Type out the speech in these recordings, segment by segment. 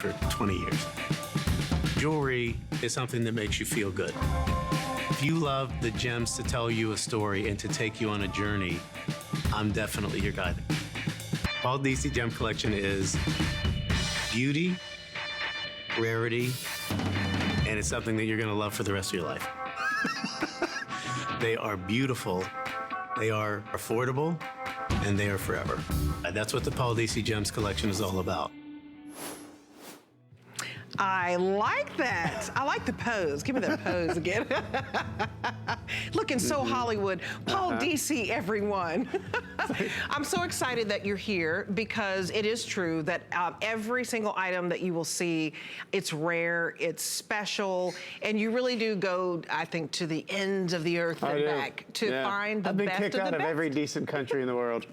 for 20 years. Jewelry is something that makes you feel good. If you love the gems to tell you a story and to take you on a journey, I'm definitely your guide. Paul Deasy Gem Collection is beauty, rarity, and it's something that you're gonna love for the rest of your life. They are beautiful, they are affordable, and they are forever. That's what the Paul Deasy Gems Collection is all about. I like that. I like the pose. Give me that pose again. Looking so Hollywood. Paul Deasy, everyone. I'm so excited that you're here because it is true that every single item that you will see, it's rare, it's special, and you really do go, I think, to the ends of the earth and back to find the best of the best. I've been kicked out of every decent country in the world.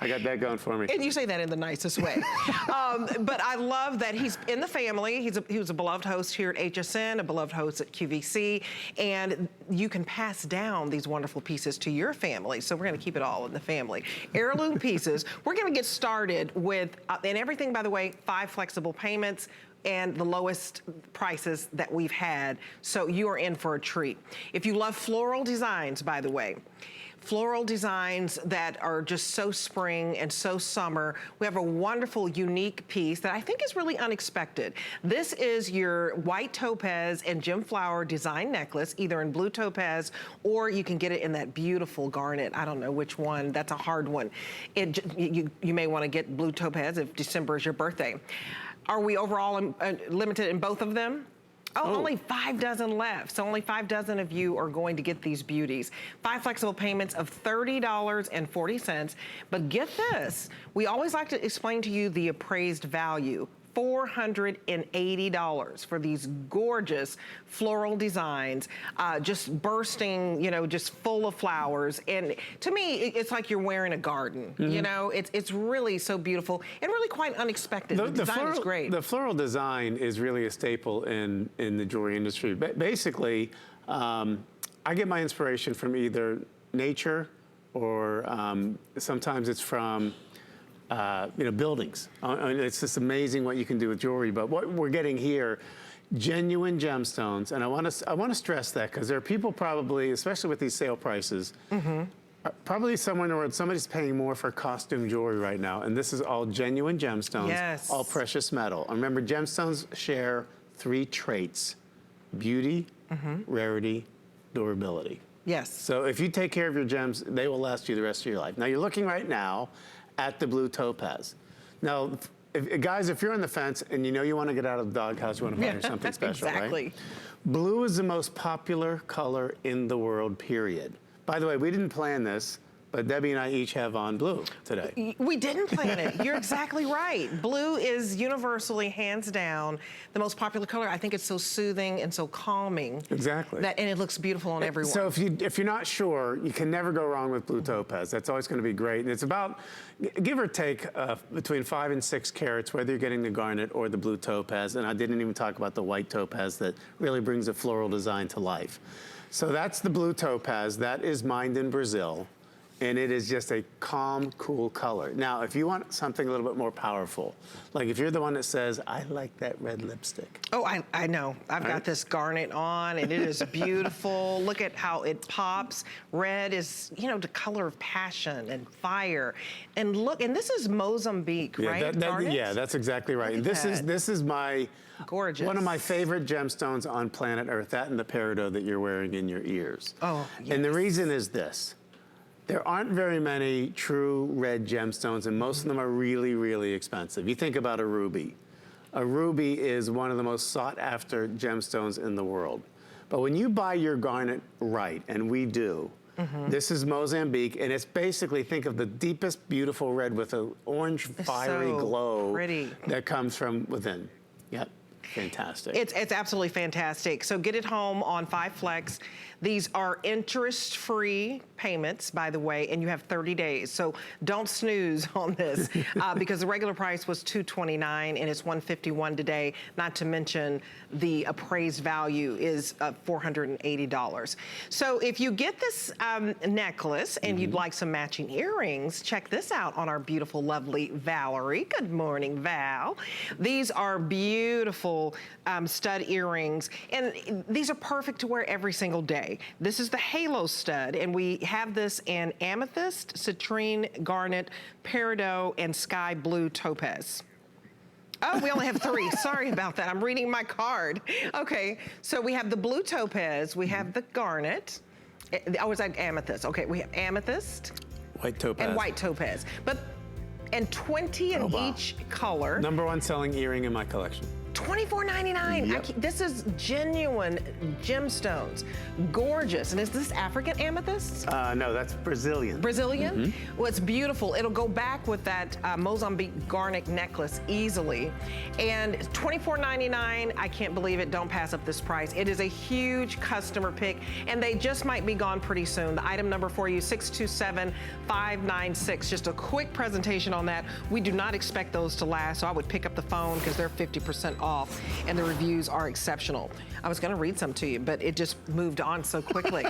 I got that going for me. And you say that in the nicest way. But I love that he's in the family. He was a beloved host here at HSN, a beloved host at QVC, and you can pass down these wonderful pieces to your family. So we're gonna keep it all in the family. Heirloom pieces. We're gonna get started with, and everything, by the way, 5 flexible payments and the lowest prices that we've had. So you are in for a treat. If you love floral designs, by the way, floral designs that are just so spring and so summer. We have a wonderful, unique piece that I think is really unexpected. This is your white topaz and gem flower design necklace, either in blue topaz or you can get it in that beautiful garnet. I don't know which one, that's a hard one. You may wanna get blue topaz if December is your birthday. Are we overall limited in both of them? Oh, only 5 dozen left. So only 5 dozen of you are going to get these beauties. 5 flexible payments of $30.40. But get this, we always like to explain to you the appraised value. $480 for these gorgeous floral designs, just bursting, you know, just full of flowers. And to me, it's like you're wearing a garden. You know, it's really so beautiful and really quite unexpected. The design is great. The floral design is really a staple in the jewelry industry. Basically, I get my inspiration from either nature or sometimes it's from you know, buildings. It's just amazing what you can do with jewelry. But what we're getting here, genuine gemstones, and I want to stress that because there are people probably, especially with these sale prices, probably somewhere in the world somebody's paying more for costume jewelry right now, and this is all genuine gemstones, all precious metal. And remember, gemstones share 3 traits: beauty, rarity, durability. Yes. So if you take care of your gems, they will last you the rest of your life. Now you're looking right now at the blue topaz. Now, guys, if you're on the fence and you know you want to get out of the doghouse, you want to buy something special, right? Blue is the most popular color in the world, period. By the way, we didn't plan this, but Debbie and I each have on blue today. We didn't plan it. You're exactly right. Blue is universally, hands down, the most popular color. I think it's so soothing and so calming. Exactly. And it looks beautiful on everyone. So if you're not sure, you can never go wrong with blue topaz. That's always going to be great. And it's about, give or take, between 5 and 6 carats, whether you're getting the garnet or the blue topaz. And I didn't even talk about the white topaz that really brings a floral design to life. So that's the blue topaz. That is mined in Brazil. And it is just a calm, cool color. Now, if you want something a little bit more powerful, like if you're the one that says, I like that red lipstick. Oh, I know. I've got this garnet on, and it is beautiful. Look at how it pops. Red is, you know, the color of passion and fire. And look, and this is Mozambique, right? Yeah, that's exactly right. And this is my gorgeous, one of my favorite gemstones on planet Earth. That and the Peridot that you're wearing in your ears. Oh, yes. And the reason is this. There aren't very many true red gemstones, and most of them are really, really expensive. You think about a ruby. A ruby is one of the most sought-after gemstones in the world. But when you buy your garnet right, and we do, this is Mozambique, and it's basically, think of the deepest, beautiful red with an orange, fiery glow that comes from within. Yep. Fantastic. It's absolutely fantastic. So get it home on 5 Flex. These are interest-free payments, by the way, and you have 30 days. So don't snooze on this because the regular price was $229 and it's $151 today, not to mention the appraised value is $480. So if you get this necklace and you'd like some matching earrings, check this out on our beautiful, lovely Valerie. Good morning, Val. These are beautiful stud earrings, and these are perfect to wear every single day. This is the Halo stud, and we have this in Amethyst, Citrine, Garnet, Peridot, and Sky Blue Topaz. Oh, we only have 3. Sorry about that. I'm reading my card. Okay, so we have the blue topaz, we have the garnet. I was like amethyst. Okay, we have amethyst. White topaz. And white topaz. And 20 in each color. #1 selling earring in my collection. $24.99. Yep. This is genuine gemstones. Gorgeous. And is this African amethyst? No, that's Brazilian. Brazilian? Well, it's beautiful. It'll go back with that Mozambique Garnet necklace easily. And $24.99, I can't believe it. Don't pass up this price. It is a huge customer pick, and they just might be gone pretty soon. The item number for you, 627596. Just a quick presentation on that. We do not expect those to last, so I would pick up the phone because they're 50% off, and the reviews are exceptional. I was going to read some to you, but it just moved on so quickly.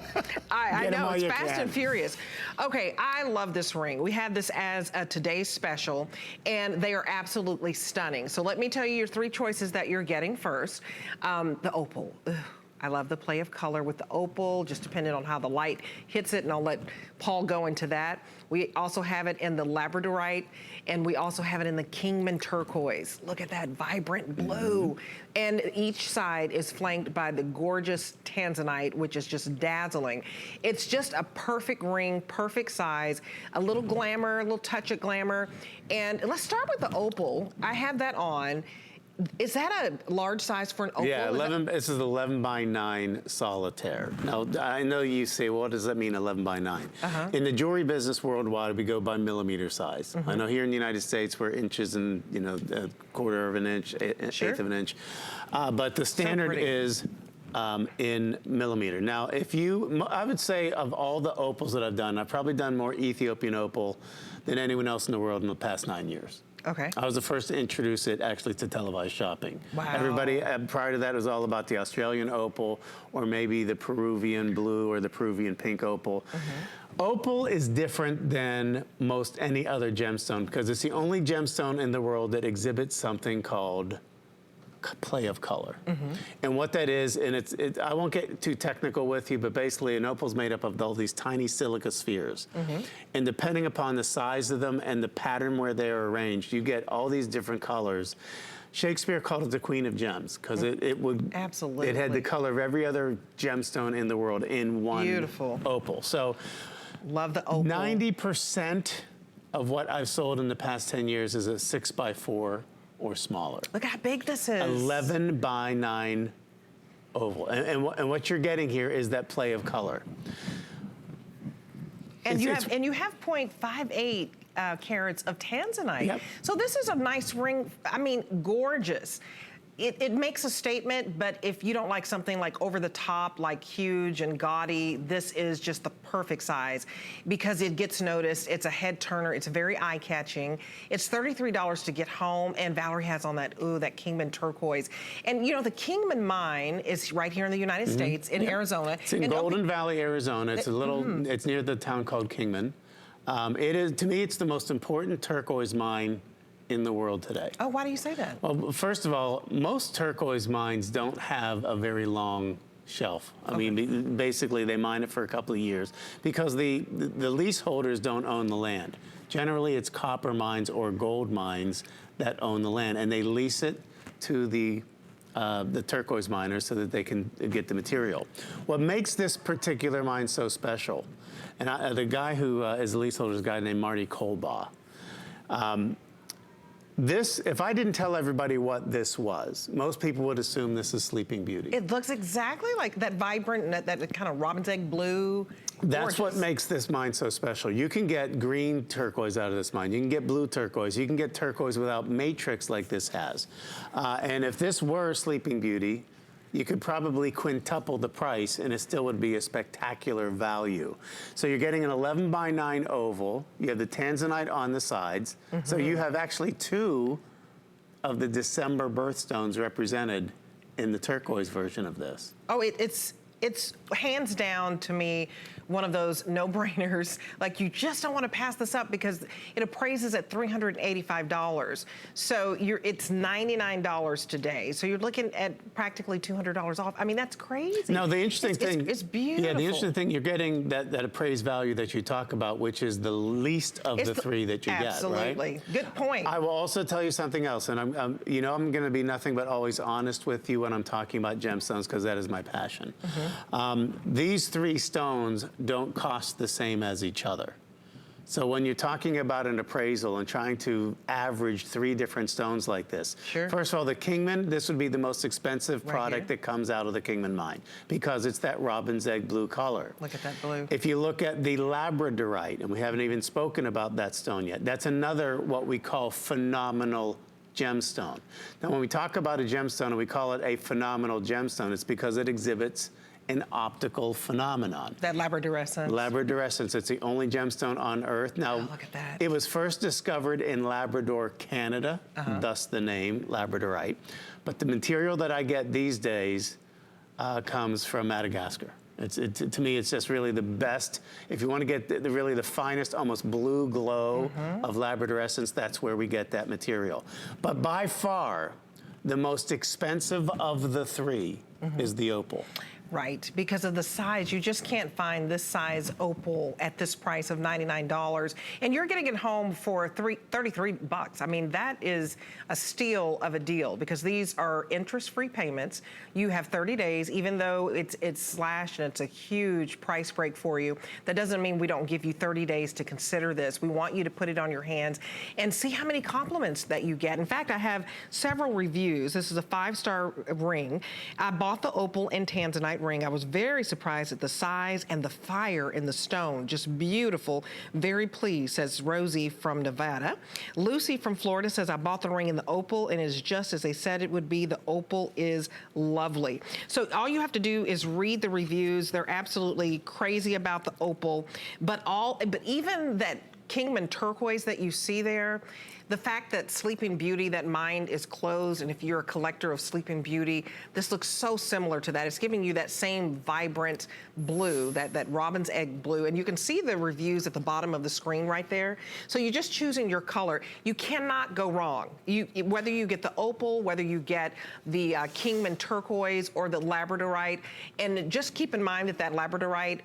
I know, it's fast and furious. Okay, I love this ring. We have this as a today's special, and they are absolutely stunning. So let me tell you your 3 choices that you're getting first. The opal. Ugh. I love the play of color with the opal, just depending on how the light hits it, and I'll let Paul go into that. We also have it in the Labradorite, and we also have it in the Kingman Turquoise. Look at that vibrant blue. And each side is flanked by the gorgeous Tanzanite, which is just dazzling. It's just a perfect ring, perfect size, a little glamour, a little touch of glamour. And let's start with the opal. I have that on. Is that a large size for an opal? Yeah, this is 11 by 9 solitaire. Now, I know you say, well, what does that mean, 11 by 9? In the jewelry business worldwide, we go by millimeter size. I know here in the United States, we're inches and, a quarter of an inch, eighth of an inch. But the standard is in millimeter. Now, I would say of all the opals that I've done, I've probably done more Ethiopian opal than anyone else in the world in the past 9 years. Okay. I was the first to introduce it actually to televised shopping. Wow. Everybody prior to that was all about the Australian opal or maybe the Peruvian blue or the Peruvian pink opal. Opal is different than most any other gemstone because it's the only gemstone in the world that exhibits something called play of color. And what that is, and I won't get too technical with you, but basically an opal is made up of all these tiny silica spheres. And depending upon the size of them and the pattern where they're arranged, you get all these different colors. Shakespeare called it the Queen of Gems because it had the color of every other gemstone in the world in one opal. So love the opal. 90% of what I've sold in the past 10 years is a 6x4 or smaller. Look how big this is. 11 by 9 oval. And what you're getting here is that play of color. And you have 0.58 carats of Tanzanite. Yep. So this is a nice ring. I mean, gorgeous. It makes a statement, but if you don't like something like over the top, like huge and gaudy, this is just the perfect size because it gets noticed. It's a head turner. It's very eye-catching. It's $33 to get home, and Valerie has on that Kingman turquoise. And the Kingman mine is right here in the United States, in Arizona. It's in Golden Valley, Arizona. It's it's near the town called Kingman. To me, it's the most important turquoise mine in the world today. Oh, why do you say that? Well, first of all, most turquoise mines don't have a very long shelf. I mean, basically they mine it for a couple of years because the leaseholders don't own the land. Generally, it's copper mines or gold mines that own the land, and they lease it to the turquoise miners so that they can get the material. What makes this particular mine so special, and the guy who is the leaseholder is a guy named Marty Kolbaugh. If I didn't tell everybody what this was, most people would assume this is Sleeping Beauty. It looks exactly like that vibrant, that kind of robin's egg blue. That's what makes this mine so special. You can get green turquoise out of this mine. You can get blue turquoise. You can get turquoise without matrix like this has. And if this were Sleeping Beauty, you could probably quintuple the price and it still would be a spectacular value. So you're getting an 11 by 9 oval. You have the Tanzanite on the sides. So you have actually 2 of the December birthstones represented in the turquoise version of this. Oh, it's hands down to me one of those no-brainers. Like, you just don't want to pass this up because it appraises at $385. So it's $99 today. So you're looking at practically $200 off. I mean, that's crazy. No, the interesting thing, it's beautiful. Yeah, the interesting thing, you're getting that appraised value that you talk about, which is the least of the 3 that you get, right? Absolutely. Good point. I will also tell you something else, and I'm going to be nothing but always honest with you when I'm talking about gemstones, because that is my passion. These 3 stones don't cost the same as each other. So when you're talking about an appraisal and trying to average 3 different stones like this, Sure. First of all, the Kingman, this would be the most expensive product that comes out of the Kingman mine because it's that robin's egg blue color. Look at that blue. If you look at the Labradorite, and we haven't even spoken about that stone yet, that's another what we call phenomenal gemstone. Now, when we talk about a gemstone and we call it a phenomenal gemstone, it's because it exhibits an optical phenomenon. That labradorescence. Labradorescence, it's the only gemstone on Earth. Now, look at that. It was first discovered in Labrador, Canada, thus the name Labradorite. But the material that I get these days comes from Madagascar. To me, it's just really the best. If you want to get really the finest, almost blue glow of labradorescence, that's where we get that material. But by far, the most expensive of the 3 is the opal. Right, because of the size. You just can't find this size opal at this price of $99. And you're getting it home for $33. I mean, that is a steal of a deal because these are interest-free payments. You have 30 days, even though it's slashed and it's a huge price break for you. That doesn't mean we don't give you 30 days to consider this. We want you to put it on your hands and see how many compliments that you get. In fact, I have several reviews. This is a 5-star ring. I bought the opal and Tanzanite ring. I was very surprised at the size and the fire in the stone. Just beautiful. Very pleased, says Rosie from Nevada. Lucy from Florida says, I bought the ring in the opal and it's just as they said it would be. The opal is lovely. So all you have to do is read the reviews. They're absolutely crazy about the opal. But even that Kingman turquoise that you see there, the fact that Sleeping Beauty, that mine is closed, and if you're a collector of Sleeping Beauty, this looks so similar to that. It's giving you that same vibrant blue, that robin's egg blue, and you can see the reviews at the bottom of the screen right there. So you're just choosing your color. You cannot go wrong. Whether you get the opal, whether you get the Kingman turquoise or the Labradorite, and just keep in mind that Labradorite,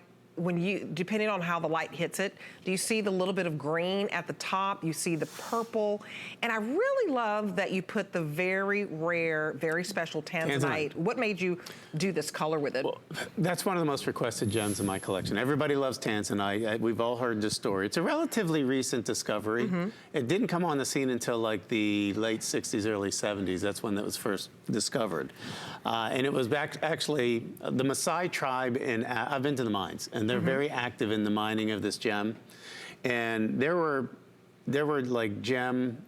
depending on how the light hits it, do you see the little bit of green at the top? You see the purple. And I really love that you put the very rare, very special Tanzanite. What made you do this color with it? Well, that's one of the most requested gems in my collection. Everybody loves Tanzanite. We've all heard this story. It's a relatively recent discovery. It didn't come on the scene until like the late 60s, early 70s. That's when it was first discovered. And it was actually the Maasai tribe I've been to the mines, and they're very active in the mining of this gem. And there were like gem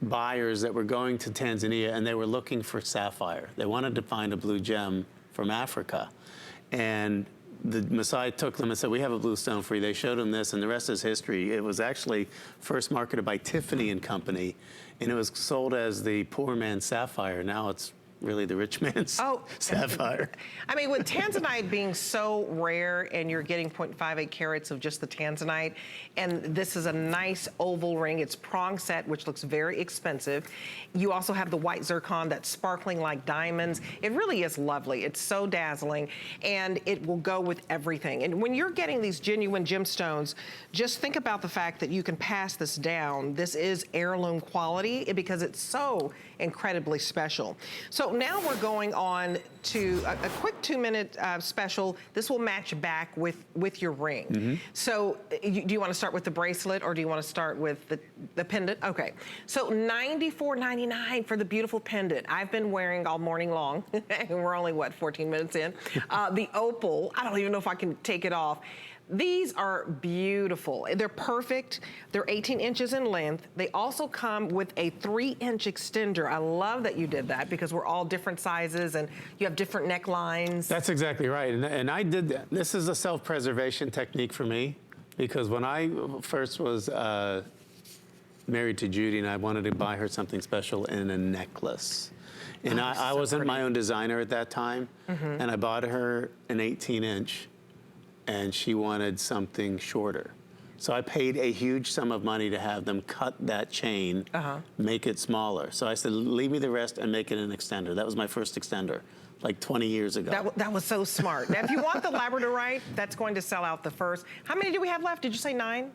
buyers that were going to Tanzania and they were looking for sapphire. They wanted to find a blue gem from Africa. And the Maasai took them and said, we have a blue stone for you. They showed them this, and the rest is history. It was actually first marketed by Tiffany and Company, and it was sold as the poor man's sapphire. Now it's really the rich man's sapphire. I mean, with Tanzanite being so rare and you're getting 0.58 carats of just the Tanzanite, and this is a nice oval ring. It's prong set, which looks very expensive. You also have the white zircon that's sparkling like diamonds. It really is lovely. It's so dazzling, and it will go with everything. And when you're getting these genuine gemstones, just think about the fact that you can pass this down. This is heirloom quality because it's so incredibly special. So now we're going on to a quick 2-minute special. This will match back with your ring. So do you want to start with the bracelet or do you want to start with the pendant? Okay, so $94.99 for the beautiful pendant. I've been wearing all morning long, and we're only, what, 14 minutes in? The opal, I don't even know if I can take it off. These are beautiful. They're perfect. They're 18 inches in length. They also come with a 3-inch extender. I love that you did that because we're all different sizes and you have different necklines. That's exactly right. And I did that. This is a self-preservation technique for me because when I first was married to Judy and I wanted to buy her something special in a necklace. And I wasn't my own designer at that time. And I bought her an 18-inch. And she wanted something shorter. So I paid a huge sum of money to have them cut that chain, make it smaller. So I said, leave me the rest and make it an extender. That was my first extender, like 20 years ago. That was so smart. Now, if you want the Labradorite, that's going to sell out the first. How many do we have left? Did you say 9?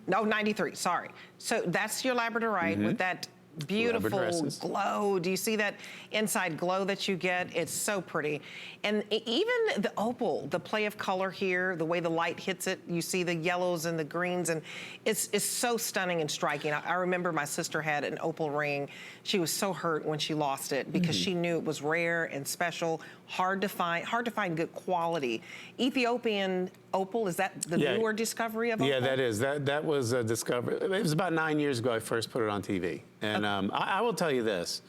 No, 93, sorry. So that's your Labradorite with that beautiful glow. Do you see that inside glow that you get? It's so pretty. And even the opal, the play of color here, the way the light hits it, you see the yellows and the greens, and it's so stunning and striking. I remember my sister had an opal ring. She was so hurt when she lost it because she knew it was rare and special, hard to find good quality. Ethiopian opal, is that the newer discovery of opal? Yeah, that is. That was a discovery. It was about 9 years ago I first put it on TV. And I will tell you this,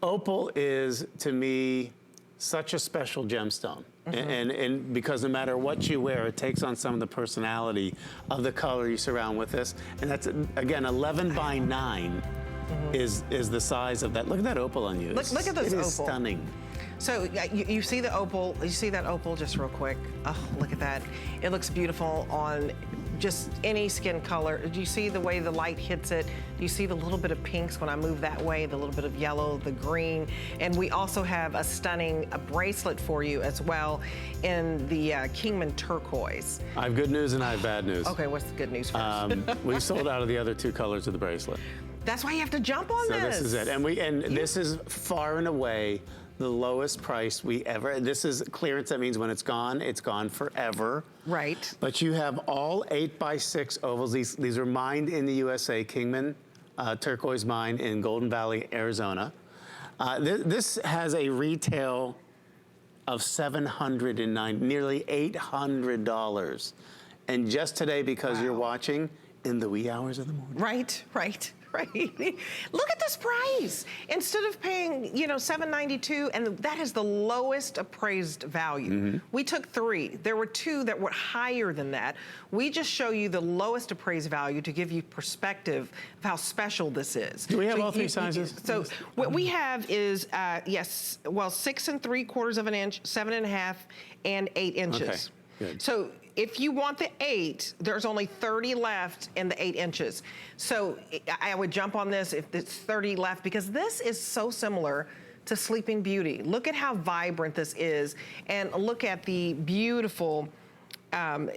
opal is, to me, such a special gemstone. And because no matter what you wear, it takes on some of the personality of the color you surround with this. And that's, again, 11 by 9 is the size of that. Look at that opal on you. Look at this opal. It is stunning. So you see the opal, you see that opal just real quick. Oh, look at that. It looks beautiful on just any skin color. Do you see the way the light hits it? Do you see the little bit of pinks when I move that way, the little bit of yellow, the green? And we also have a stunning bracelet for you as well in the Kingman Turquoise. I have good news and I have bad news. Okay, what's the good news first? We sold out of the other 2 colors of the bracelet. That's why you have to jump on this. So this is it. And this is far and away the lowest price we ever, this is clearance. That means when it's gone forever. Right. But you have all 8x6 ovals. These are mined in the USA, Kingman Turquoise mine in Golden Valley, Arizona. This has a retail of $709, nearly $800. And just today, because you're watching, in the wee hours of the morning. Right. Look at this price. Instead of paying, $792, and that is the lowest appraised value. We took 3. There were 2 that were higher than that. We just show you the lowest appraised value to give you perspective of how special this is. Do we have all 3 sizes? So what we have is, 6 3/4 of an inch, 7.5, and 8 inches. Okay, good. So if you want the 8, there's only 30 left in the 8 inches. So I would jump on this if it's 30 left, because this is so similar to Sleeping Beauty. Look at how vibrant this is, and look at the beautiful,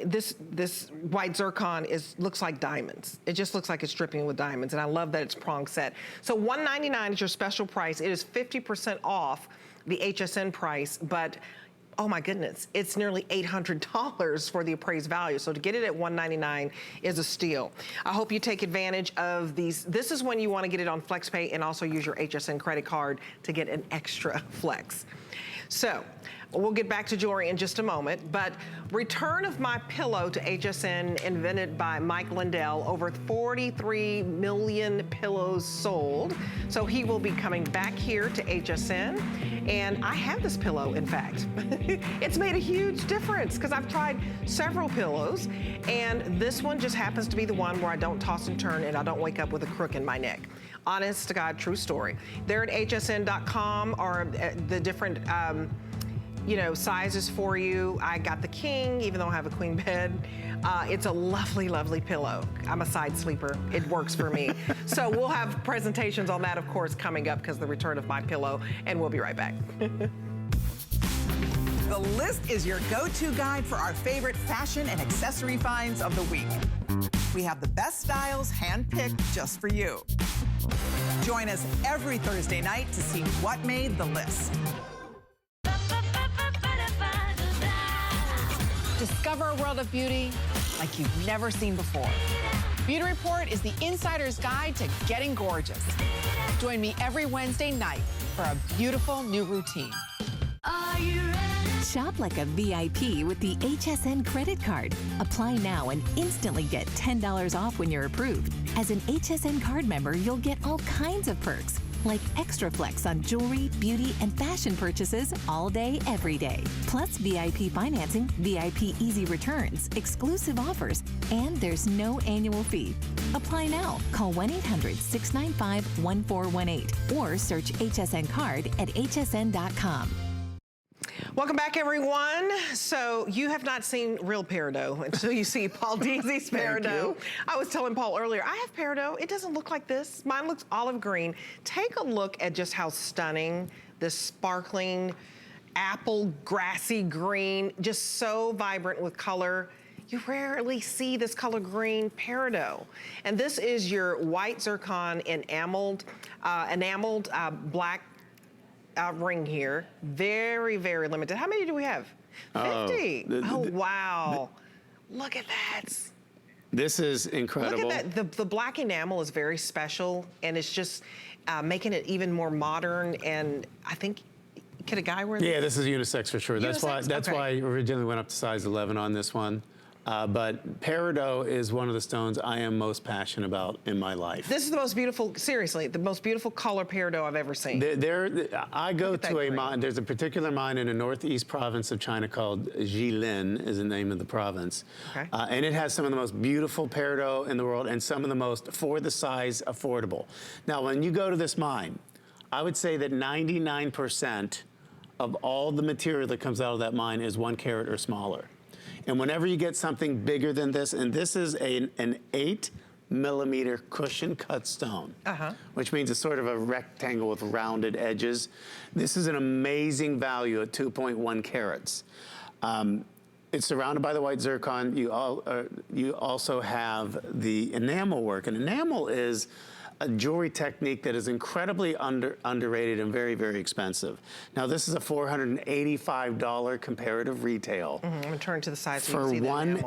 this white zircon looks like diamonds. It just looks like it's dripping with diamonds, and I love that it's prong set. So $199 is your special price. It is 50% off the HSN price, but oh my goodness, it's nearly $800 for the appraised value. So to get it at $199 is a steal. I hope you take advantage of these. This is when you want to get it on FlexPay and also use your Hsn credit card to get an extra flex. So we'll get back to jewelry in just a moment, but return of my pillow to HSN, invented by Mike Lindell. Over 43 million pillows sold. So he will be coming back here to HSN. And I have this pillow, in fact. It's made a huge difference because I've tried several pillows, and this one just happens to be the one where I don't toss and turn and I don't wake up with a crook in my neck. Honest to God, true story. They're at hsn.com, or the different sizes for you. I got the king, even though I have a queen bed. It's a lovely, lovely pillow. I'm a side sleeper. It works for me. So we'll have presentations on that, of course, coming up, because the return of my pillow, and we'll be right back. The List is your go-to guide for our favorite fashion and accessory finds of the week. We have the best styles hand-picked just for you. Join us every Thursday night to see what made the list. Discover a world of beauty like you've never seen before. Beauty Report is the insider's guide to getting gorgeous. Join me every Wednesday night for a beautiful new routine. Are you ready? Shop like a VIP with the Hsn Credit Card. Apply now and instantly get $10 off when you're approved. As an Hsn card member, you'll get all kinds of perks, like extra flex on jewelry, beauty, and fashion purchases all day, every day. Plus VIP financing, VIP easy returns, exclusive offers, and there's no annual fee. Apply now. Call 1-800-695-1418 or search Hsn Card at hsn.com. Welcome back, everyone. So you have not seen real Peridot until you see Paul Deasy's Peridot. I was telling Paul earlier, I have Peridot. It doesn't look like this. Mine looks olive green. Take a look at just how stunning this sparkling apple grassy green, just so vibrant with color. You rarely see this color green Peridot. And this is your white zircon enameled black ring here. Very, very limited. How many do we have? 50. Wow. Look at that. This is incredible. Look at that. The black enamel is very special, and it's just making it even more modern. And I think, could a guy wear this? Yeah, this is unisex for sure. That's Unisex? why I originally went up to size 11 on this one. But Peridot is one of the stones I am most passionate about in my life. This is the most beautiful, seriously, the most beautiful color Peridot I've ever seen. I go to a mine, there's a particular mine in the northeast province of China called Jilin, is the name of the province. Okay. And it has some of the most beautiful Peridot in the world and some of the most, for the size, affordable. Now, when you go to this mine, I would say that 99% of all the material that comes out of that mine is 1 carat or smaller. And whenever you get something bigger than this, and this is an 8mm cushion cut stone, which means it's sort of a rectangle with rounded edges. This is an amazing value at 2.1 carats. It's surrounded by the white zircon. You also have the enamel work. And enamel is a jewelry technique that is incredibly underrated and very, very expensive. Now, this is a $485 comparative retail. I'm gonna turn to the side so for you can see the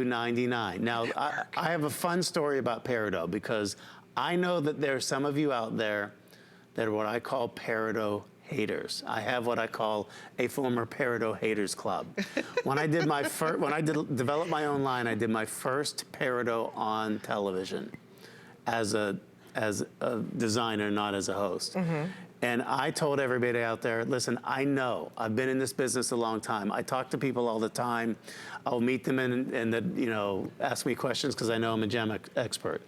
$182.99. Now, I have a fun story about Peridot because I know that there are some of you out there that are what I call Peridot haters. I have what I call a former Peridot haters club. When I did my developed my own line, I did my first Peridot on television as a designer, not as a host. And I told everybody out there, listen, I know, I've been in this business a long time. I talk to people all the time. I'll meet them and ask me questions because I know I'm a gem expert.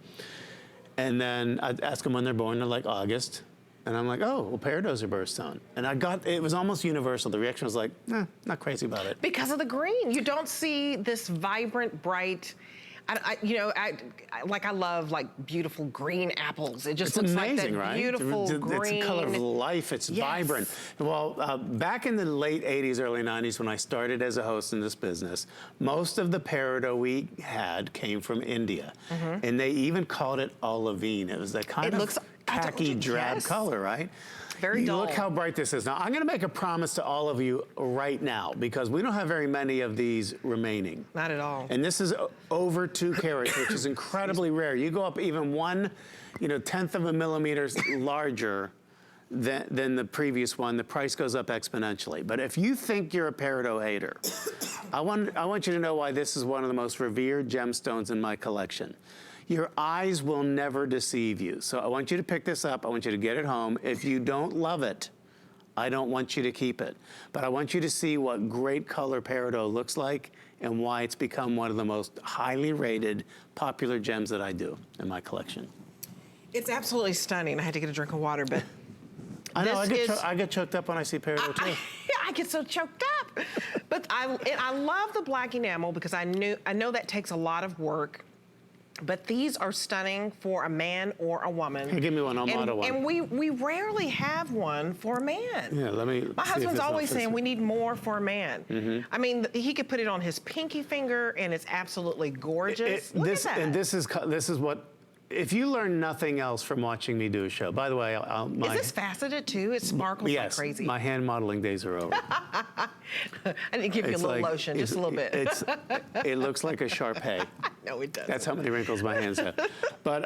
And then I'd ask them when they're born. They're like August. And I'm like, oh, well, Peridot's a birthstone. And it was almost universal. The reaction was like, not crazy about it. Because of the green. You don't see this vibrant, bright, I love like beautiful green apples. It just looks amazing, like that right? beautiful green. It's a color of life. It's vibrant. Well, back in the late 80s, early 90s, when I started as a host in this business, most of the Peridot we had came from India. And they even called it olivine. It was that kind of khaki drab color, right? Very dull. Look how bright this is. Now, I'm going to make a promise to all of you right now because we don't have very many of these remaining. Not at all. And this is over 2 carats, which is incredibly rare. You go up even 1/10 of a millimeter larger than the previous one, the price goes up exponentially. But if you think you're a Peridot hater, I want you to know why this is one of the most revered gemstones in my collection. Your eyes will never deceive you. So I want you to pick this up. I want you to get it home. If you don't love it, I don't want you to keep it. But I want you to see what great color Peridot looks like and why it's become one of the most highly rated, popular gems that I do in my collection. It's absolutely stunning. I had to get a drink of water, but I know, I get choked up when I see Peridot too. I get so choked up. But I love the black enamel because I know that takes a lot of work. But these are stunning for a man or a woman. Hey, give me one, I'll model one. And we rarely have one for a man. Yeah, let me My husband's always saying we need more for a man. I mean, he could put it on his pinky finger and it's absolutely gorgeous. Look at that. And this is what, if you learn nothing else from watching me do a show, by the way, is this faceted too? It sparkles like crazy. Yes, my hand modeling days are over. I didn't give you a little lotion, just a little bit. It looks like a Shar-Pei. No, it doesn't. That's how many wrinkles my hands have. But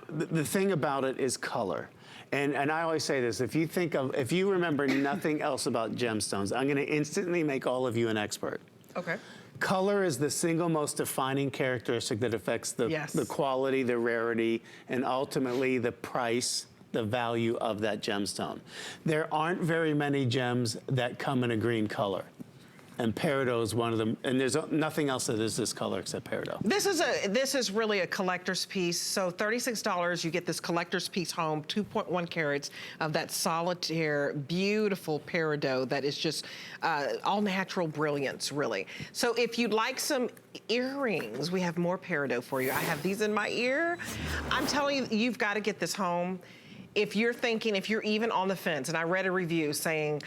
the thing about it is color. And I always say this, if you remember nothing else about gemstones, I'm gonna instantly make all of you an expert. Okay. Color is the single most defining characteristic that affects the quality, the rarity, and ultimately the price, the value of that gemstone. There aren't very many gems that come in a green color. And Peridot is one of them, and there's nothing else that is this color except Peridot. This is really a collector's piece. So $36, you get this collector's piece home, 2.1 carats of that solitaire, beautiful Peridot that is just all natural brilliance, really. So if you'd like some earrings, we have more Peridot for you. I have these in my ear. I'm telling you, you've got to get this home. If you're thinking, if you're even on the fence, and I read a review saying,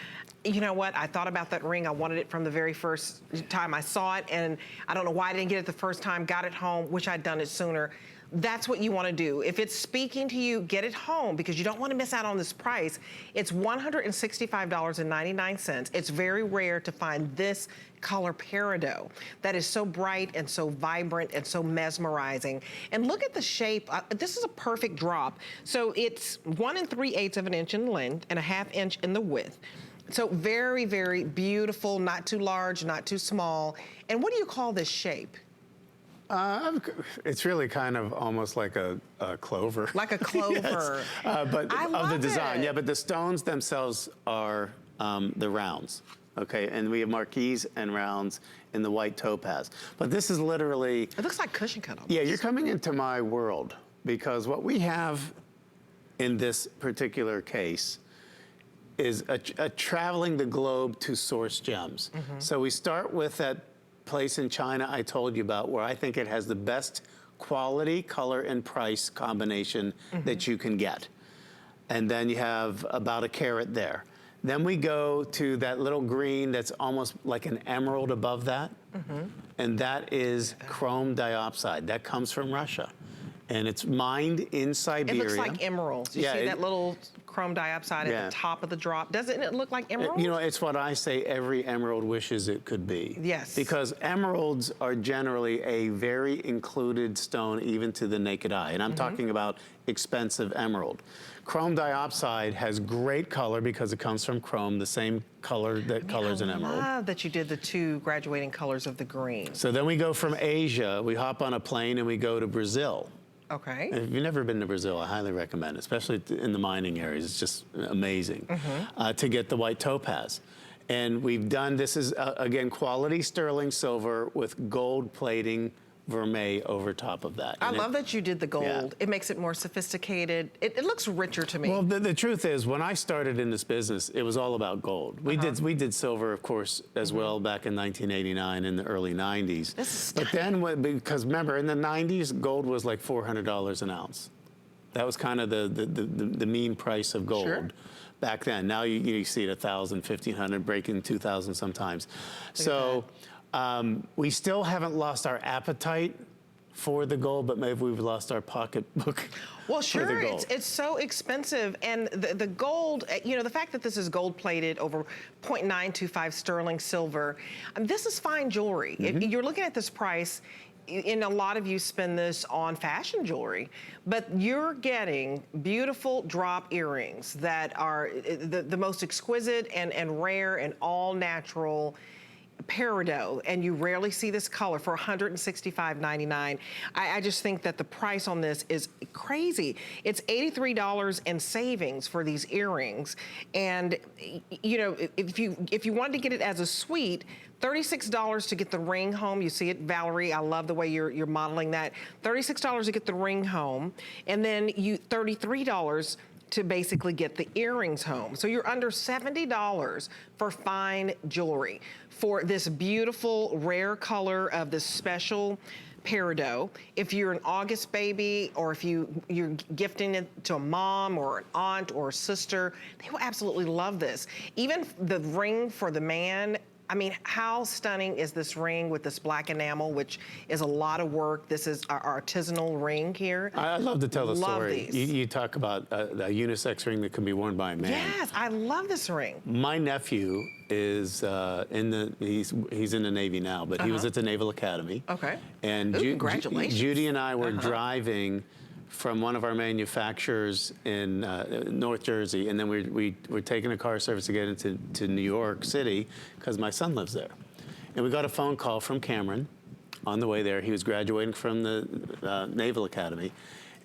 you know what, I thought about that ring, I wanted it from the very first time I saw it, and I don't know why I didn't get it the first time, got it home, wish I'd done it sooner. That's what you want to do. If it's speaking to you, get it home, because you don't want to miss out on this price. It's $165.99. It's very rare to find this color Peridot that is so bright and so vibrant and so mesmerizing. And look at the shape. This is a perfect drop. So it's 1 3/8 of an inch in length and a 1/2 inch in the width. So very, very beautiful, not too large, not too small. And what do you call this shape? It's really kind of almost like a clover. Like a clover. Yes. But I of love the design, it. yeah. But the stones themselves are the rounds, okay. And we have marquise and rounds in the white topaz. But this is literally. It looks like cushion cut almost. Yeah, you're coming into my world, because what we have in this particular case is a traveling the globe to source gems. So we start with that place in China I told you about, where I think it has the best quality, color, and price combination that you can get. And then you have about a carat there. Then we go to that little green that's almost like an emerald above that. And that is chrome diopside. That comes from Russia. And it's mined in Siberia. It looks like emeralds. You see that little chrome diopside at the top of the drop? Doesn't it look like emeralds? You know, it's what I say every emerald wishes it could be. Yes. Because emeralds are generally a very included stone, even to the naked eye. And I'm talking about expensive emerald. Chrome diopside has great color because it comes from chrome, the same color that colors an emerald. I love that you did the two graduating colors of the green. So then we go from Asia, we hop on a plane and we go to Brazil. Okay. If you've never been to Brazil, I highly recommend it, especially in the mining areas. It's just amazing to get the white topaz. And we've done, this is, again, quality sterling silver with gold plating vermeil over top of that. I love that you did the gold. It makes it more sophisticated. It looks richer to me. Well, the truth is, when I started in this business, it was all about gold. We did silver, of course, as well back in 1989 in the early 90s. But then, because remember, in the 90s, gold was like $400 an ounce. That was kind of the mean price of gold back then. Now you see it 1,000, 1,500, breaking 2,000 sometimes. So. We still haven't lost our appetite for the gold, but maybe we've lost our pocketbook. Well, sure, for the gold. It's so expensive. And the gold, you know, the fact that this is gold plated over 0.925 sterling silver, this is fine jewelry. If you're looking at this price, and a lot of you spend this on fashion jewelry, but you're getting beautiful drop earrings that are the most exquisite and rare and all natural Peridot, and you rarely see this color for $165.99. I just think that the price on this is crazy. It's $83 in savings for these earrings, and you know, if you wanted to get it as a suite, $36 to get the ring home. You see it, Valerie. I love the way you're modeling that. $36 to get the ring home, and then $33 to basically get the earrings home. So you're under $70 for fine jewelry for this beautiful rare color of this special Peridot. If you're an August baby, or if you're gifting it to a mom or an aunt or a sister, they will absolutely love this. Even the ring for the man, I mean, how stunning is this ring with this black enamel, which is a lot of work. This is our artisanal ring here. I love to tell the Love story. these. You talk about a unisex ring that can be worn by a man. Yes, I love this ring. My nephew is he's in the Navy now, but he was at the Naval Academy. Okay. And Ooh, congratulations. Judy and I were driving from one of our manufacturers in North Jersey, and then we're taking a car service to get into New York City because my son lives there. And we got a phone call from Cameron on the way there. He was graduating from the Naval Academy,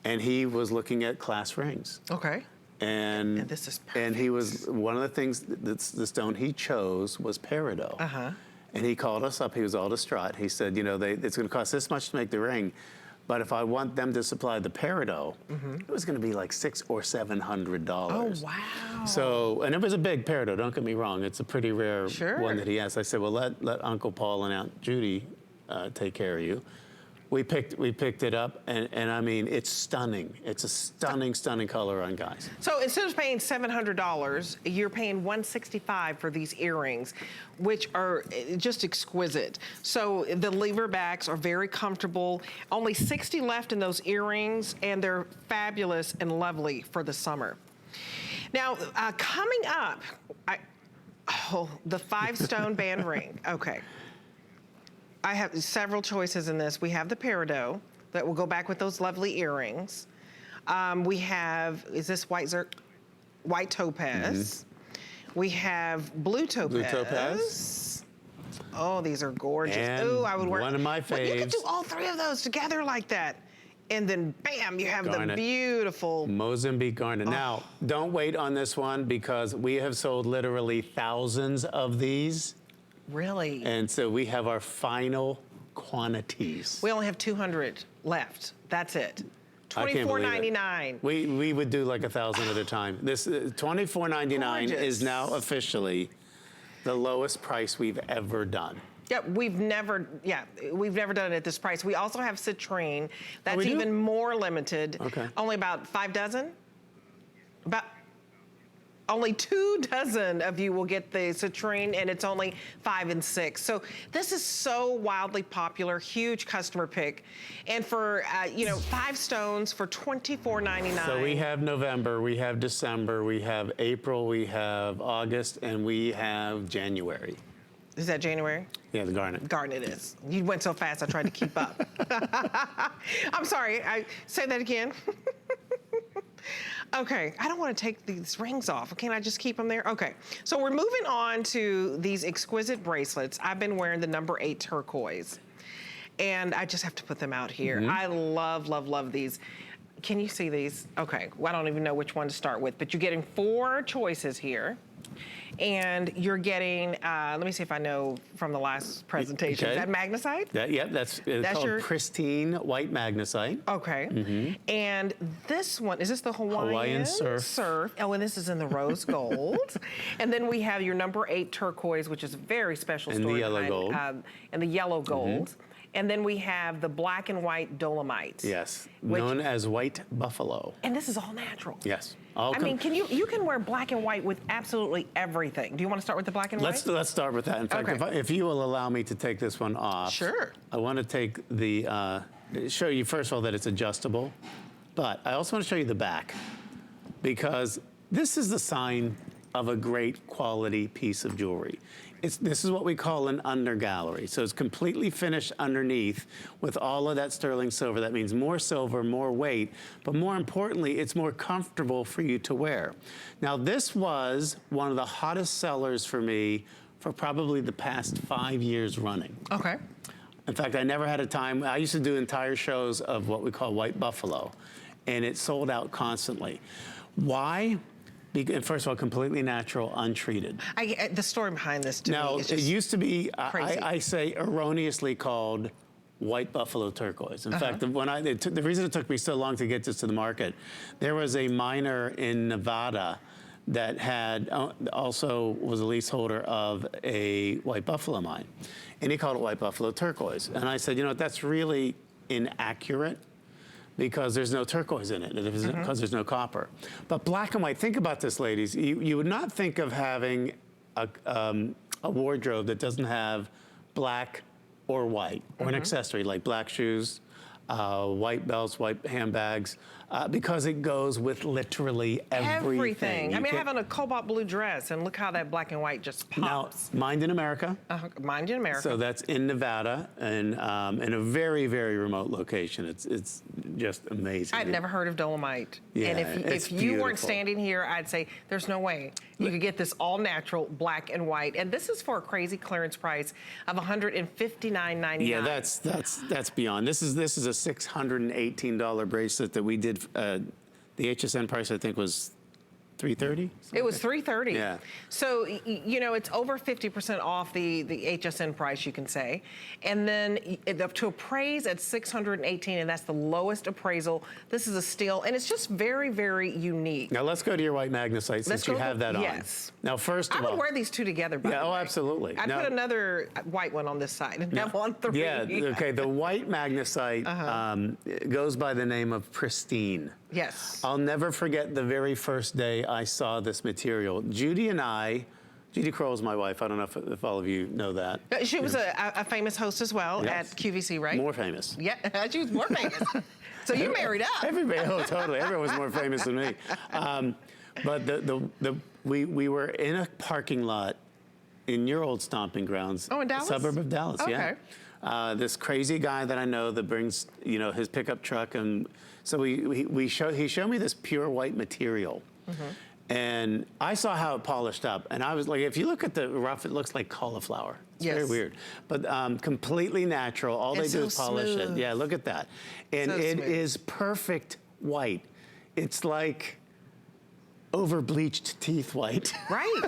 and he was looking at class rings. Okay. And this is and he was, one of the things, the stone he chose was Peridot. And he called us up, he was all distraught. He said, you know, it's gonna cost this much to make the ring, but if I want them to supply the Peridot, it was gonna be like $600 or $700. Oh, wow. So, and it was a big Peridot, don't get me wrong. It's a pretty rare one that he has. I said, well, let Uncle Paul and Aunt Judy take care of you. We picked it up, and I mean, it's stunning. It's a stunning, stunning color on guys. So instead of paying $700, you're paying $165 for these earrings, which are just exquisite. So the lever backs are very comfortable. Only 60 left in those earrings, and they're fabulous and lovely for the summer. Now, coming up, the 5-stone band ring. Okay. I have several choices in this. We have the Peridot that will go back with those lovely earrings. We have, is this white topaz? We have blue topaz. Blue topaz. Oh, these are gorgeous. And ooh, I would wear one of my faves. You could do all 3 of those together like that. And then bam, you have Garnet. the beautiful Mozambique Garnet. Now, don't wait on this one because we have sold literally thousands of these. Really? And so we have our final quantities. We only have 200 left. That's it. I can't believe it. $24.99. We would do like 1,000 at a time. This $24.99 is now officially the lowest price we've ever done. Yep, we've never done it at this price. We also have citrine. That's we do? even more limited. Okay. Only about 5 dozen. Only 2 dozen of you will get the citrine, and it's only 5 and 6. So this is so wildly popular, huge customer pick. And for, 5 stones for $24.99. So we have November, we have December, we have April, we have August, and we have January. Is that January? Yeah, the Garnet. Garnet is. You went so fast, I tried to keep up. I'm sorry, say that again. Okay, I don't want to take these rings off. Can I just keep them there? Okay, so we're moving on to these exquisite bracelets. I've been wearing the number 8 turquoise, and I just have to put them out here. I love, love, love these. Can you see these? Okay, well, I don't even know which one to start with, but you're getting 4 choices here. And you're getting, let me see if I know from the last presentation. Okay. Is that magnesite? That's called your pristine white magnesite. Okay. And this one, is this the Hawaiian Surf? Oh, and this is in the rose gold. And then we have your number 8 turquoise, which is a very special And story the yellow gold. And the yellow gold. And then we have the black and white dolomite. Yes, known as white buffalo. And this is all natural. Yes. I mean, you can wear black and white with absolutely everything. Do you want to start with the black and white? Let's start with that. In fact, if you will allow me to take this one off. Sure. I want to take show you first of all that it's adjustable, but I also want to show you the back because this is the sign of a great quality piece of jewelry. This is what we call an undergallery. So it's completely finished underneath with all of that sterling silver. That means more silver, more weight, but more importantly, it's more comfortable for you to wear. Now, this was one of the hottest sellers for me for probably the past 5 years running. Okay. In fact, I never had a time. I used to do entire shows of what we call white buffalo, and it sold out constantly. Why? First of all, completely natural, untreated. The story behind this, to now, me, is just it used to be, crazy. I say, erroneously called white buffalo turquoise. In fact, the reason it took me so long to get this to the market, there was a miner in Nevada that had also was a leaseholder of a white buffalo mine, and he called it white buffalo turquoise. And I said, that's really inaccurate, because there's no turquoise in it, because there's no copper. But black and white, think about this, ladies. You would not think of having a wardrobe that doesn't have black or white, or an accessory like black shoes, white belts, white handbags, because it goes with literally everything. I mean, having a cobalt blue dress, and look how that black and white just pops. Now, mined in America. Mined in America. So that's in Nevada, and in a very, very remote location. It's just amazing. I'd never heard of dolomite. Yeah, and if you weren't standing here, I'd say there's no way you could get this all natural black and white. And this is for a crazy clearance price of $159.99. Yeah, that's beyond. This is a $618 bracelet that we did. The HSN price, I think, was $330. It was $330. Yeah. So you know, it's over 50% off the HSN price, you can say, and then to appraise at $618, and that's the lowest appraisal. This is a steal, and it's just very, very unique. Now let's go to your white magnesite since you have that on. Yes. Now, first of all, I would wear these two together. By the way. Oh, absolutely. I'd put another white one on this side and have on three. Yeah. Okay. The white magnesite goes by the name of pristine. Yes. I'll never forget the very first day I saw this material. Judy Kroll is my wife. I don't know if all of you know that. She was a famous host as well at QVC, right? More famous. Yeah, she was more famous. So you married up. Everybody, totally. Everyone was more famous than me. But we were in a parking lot in your old stomping grounds. Oh, in Dallas? Suburb of Dallas, okay. Yeah. This crazy guy that I know that brings, his pickup truck, and so he showed me this pure white material. And I saw how it polished up, and I was like, if you look at the rough, it looks like cauliflower. It's very weird, but completely natural. All they do is polish it. Yeah, look at that. And it is perfect white. It's like over-bleached teeth white. Right.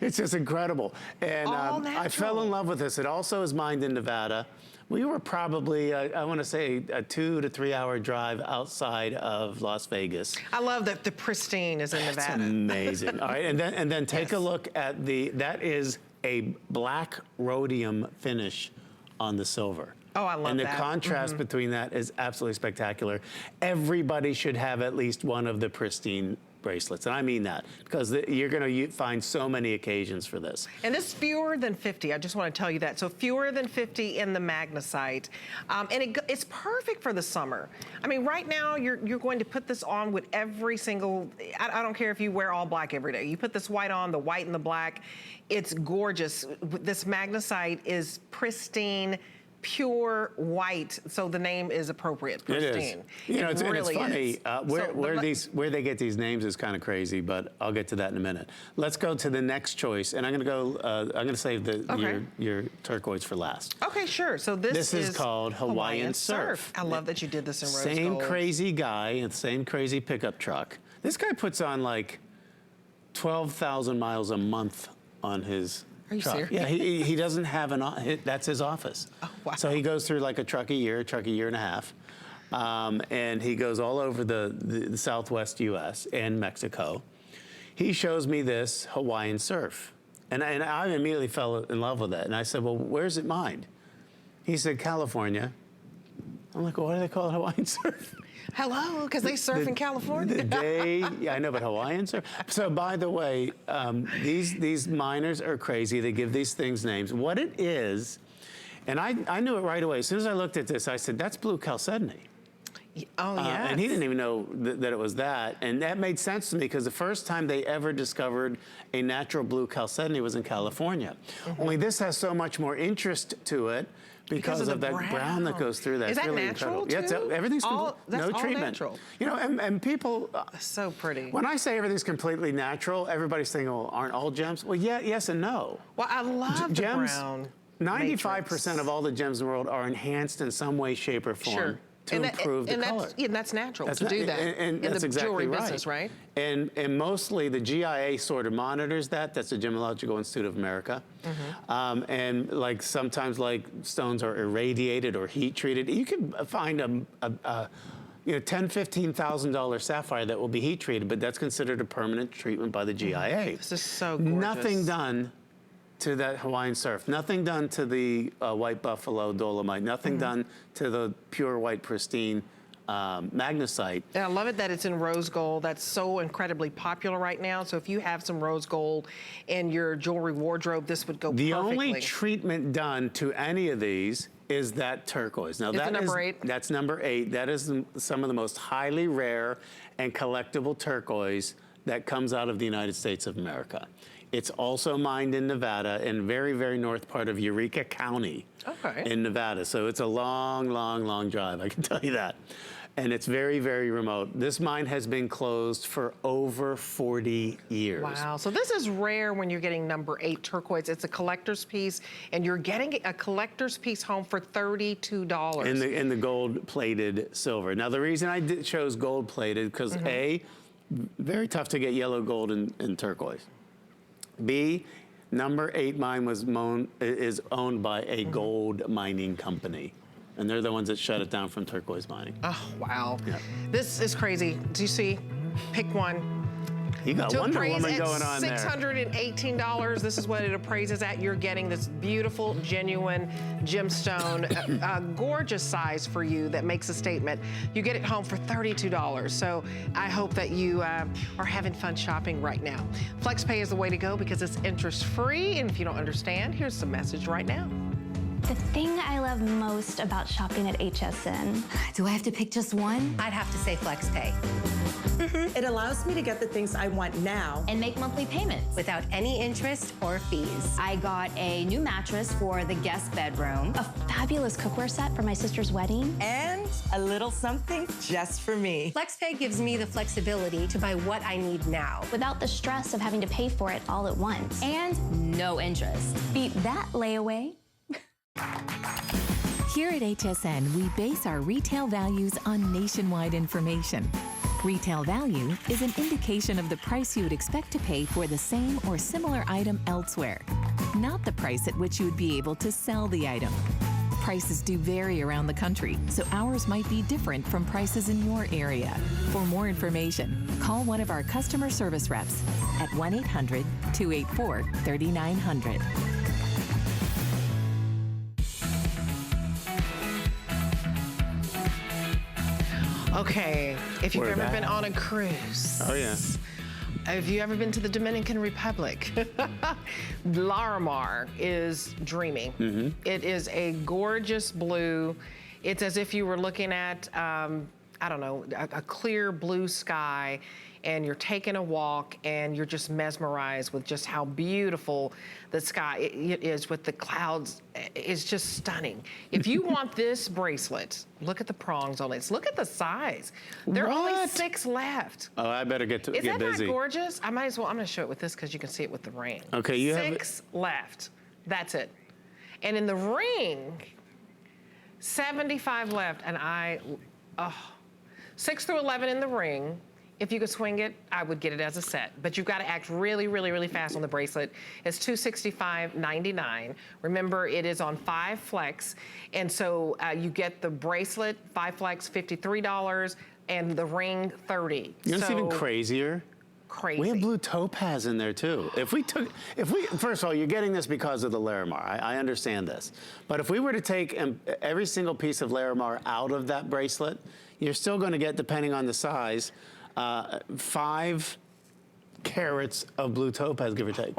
It's just incredible. And I fell in love with this. It also is mined in Nevada. We were probably, I want to say, a 2 to 3 hour drive outside of Las Vegas. I love that the pristine is in Nevada. That's amazing. All right, and then take a look at that is a black rhodium finish on the silver. Oh, I love that. And the contrast between that is absolutely spectacular. Everybody should have at least one of the pristine bracelets, and I mean that, because you're going to find so many occasions for this. And this fewer than 50, I just want to tell you that. So fewer than 50 in the magnesite. And it's perfect for the summer. I mean, right now, you're going to put this on with every single, I don't care if you wear all black every day. You put this white on, the white and the black, it's gorgeous. This magnesite is pristine, pure white, so the name is appropriate, pristine. It is. It really it's funny. is. Where they get these names is kind of crazy, but I'll get to that in a minute. Let's go to the next choice, and I'm going to go. I'm going to save your turquoise for last. Okay, sure. So this is called Hawaiian Surf. I love that you did this in rose Same gold. crazy guy and same crazy pickup truck. This guy puts on like 12,000 miles a month on his. Are you serious? Yeah, he doesn't have that's his office. Oh, wow. So he goes through like a truck a year and a half. And he goes all over the Southwest U.S. and Mexico. He shows me this Hawaiian Surf. And I immediately fell in love with it. And I said, well, where's it mined? He said, California. I'm like, well, why do they call it Hawaiian Surf? Hello, because they surf in California. Yeah, I know, but Hawaiian surf. So, by the way, these miners are crazy. They give these things names. What it is, and I knew it right away. As soon as I looked at this, I said, that's blue chalcedony. Oh, yeah. And he didn't even know that it was that. And that made sense to me because the first time they ever discovered a natural blue chalcedony was in California. Only this has so much more interest to it because of that brown that goes through that. Is it's that really natural incredible. too? Yeah, everything's that's no all treatment. Natural. And people. So pretty. When I say everything's completely natural, everybody's thinking, well, aren't all gems? Well, yeah, yes and no. Well, I love gems, the brown. 95% of all the gems in the world are enhanced in some way, shape, or form. Sure. To improve the color. And that's natural to do that and in that's the exactly jewelry right. business, right? And mostly the GIA sort of monitors that. That's the Gemological Institute of America. And like sometimes like stones are irradiated or heat treated. You can find a $10,000, $15,000 sapphire that will be heat treated, but that's considered a permanent treatment by the GIA. This is so gorgeous. Nothing done to that Hawaiian Surf. Nothing done to the white buffalo dolomite. Nothing done to the pure white pristine magnesite. And I love it that it's in rose gold. That's so incredibly popular right now. So if you have some rose gold in your jewelry wardrobe, this would go The perfectly. only treatment done to any of these is that turquoise. Now Is it that number 8? That's number 8. That is some of the most highly rare and collectible turquoise that comes out of the United States of America. It's also mined in Nevada, in very, very north part of Eureka County in Nevada. So it's a long, long, long drive, I can tell you that. And it's very, very remote. This mine has been closed for over 40 years. Wow, so this is rare when you're getting number 8 turquoise. It's a collector's piece, and you're getting a collector's piece home for $32. In the gold-plated silver. Now, the reason I chose gold-plated, because A, very tough to get yellow gold in turquoise. B, number 8 mine is owned by a gold mining company. And they're the ones that shut it down from turquoise mining. Oh, wow. Yeah. This is crazy. Do you see? Pick one. You got Wonder Woman going on there. $618. This is what it appraises at. You're getting this beautiful, genuine gemstone, gorgeous size for you that makes a statement. You get it home for $32. So I hope that you are having fun shopping right now. FlexPay is the way to go because it's interest-free. And if you don't understand, here's the message right now. The thing I love most about shopping at HSN. Do I have to pick just one? I'd have to say FlexPay. It allows me to get the things I want now And make monthly payments. Without any interest or fees. I got a new mattress for the guest bedroom, a fabulous cookware set for my sister's wedding. and a little something just for me. FlexPay gives me the flexibility to buy what I need now. Without the stress of having to pay for it all at once. And no interest. Beat that layaway. Here at HSN, we base our retail values on nationwide information. Retail value is an indication of the price you would expect to pay for the same or similar item elsewhere, not the price at which you would be able to sell the item. Prices do vary around the country, so ours might be different from prices in your area. For more information, call one of our customer service reps at 1-800-284-3900. Okay, if you've We're ever been back. on a cruise. Oh, yeah. Have you ever been to the Dominican Republic? Larimar is dreamy. It is a gorgeous blue. It's as if you were looking at, I don't know, a clear blue sky, and you're taking a walk and you're just mesmerized with just how beautiful the sky it is with the clouds. It's just stunning. If you want this bracelet, look at the prongs on it. Look at the size. There are only What? 6 left. Oh, I better get Is that busy. not gorgeous? I might as well, I'm gonna show it with this because you can see it with the ring. Okay, you have it- 6 left. That's it. And in the ring, 75 left, and 6 through 11 in the ring. If you could swing it, I would get it as a set. But you've got to act really, really, really fast on the bracelet. It's $265.99. Remember, it is on 5 flex. And so you get the bracelet, 5 flex, $53, and the ring, $30. You know what's even crazier? Crazy. We have blue topaz in there too. First of all, you're getting this because of the Larimar. I understand this. But if we were to take every single piece of Larimar out of that bracelet, you're still going to get, depending on the size, 5 carats of blue topaz, give or take.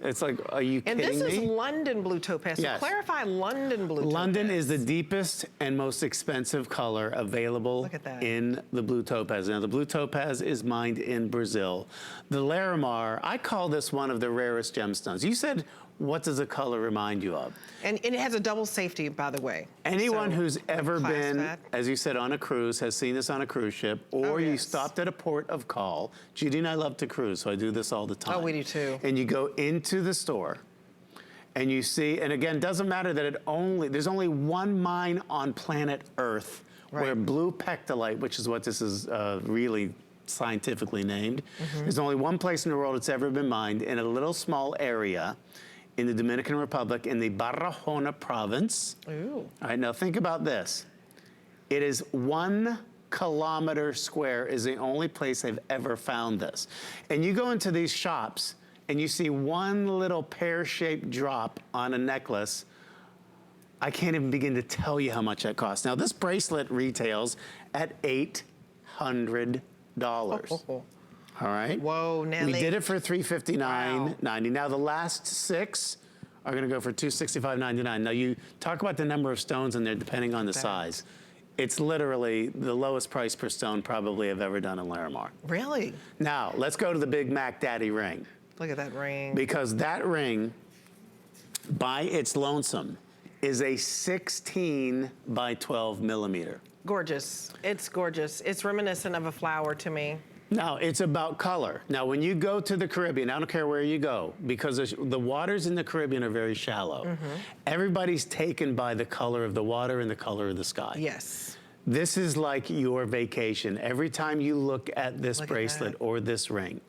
It's like, are you And kidding this me? is London blue topaz. So Yes. clarify London blue topaz. London is the deepest and most expensive color available Look at that. in the blue topaz. Now, the blue topaz is mined in Brazil. The Larimar, I call this one of the rarest gemstones. You said, what does the color remind you of? And it has a double safety, by the way. Anyone So, who's ever class been, that. as you said, on a cruise, has seen this on a cruise ship, or you yes. stopped at a port of call. Judy and I love to cruise, so I do this all the time. Oh, we do too. And you go into the store, and you see, and again, doesn't matter that there's only one mine on planet Earth where blue pectolite, which is what this is really scientifically named, there's only one place in the world it's ever been mined in a little small area in the Dominican Republic in the Barahona province. Ooh. All right, now think about this. It is 1 kilometer square is the only place I've ever found this. And you go into these shops and you see one little pear-shaped drop on a necklace I can't even begin to tell you how much that costs. Now, this bracelet retails at $800. All right? Whoa, now we they- did it for $359.90. Now, the last 6 are gonna go for $265.99. Now, you talk about the number of stones in there depending on the size. It's literally the lowest price per stone probably I've ever done in Larimar. Really? Now, let's go to the big Mack Daddy ring. Look at that ring. Because that ring, by its lonesome, is a 16 by 12 millimeter. Gorgeous. It's gorgeous. It's reminiscent of a flower to me. Now, it's about color. Now, when you go to the Caribbean, I don't care where you go, because the waters in the Caribbean are very shallow. Everybody's taken by the color of the water and the color of the sky. Yes. This is like your vacation. Every time you look at this bracelet or this ring.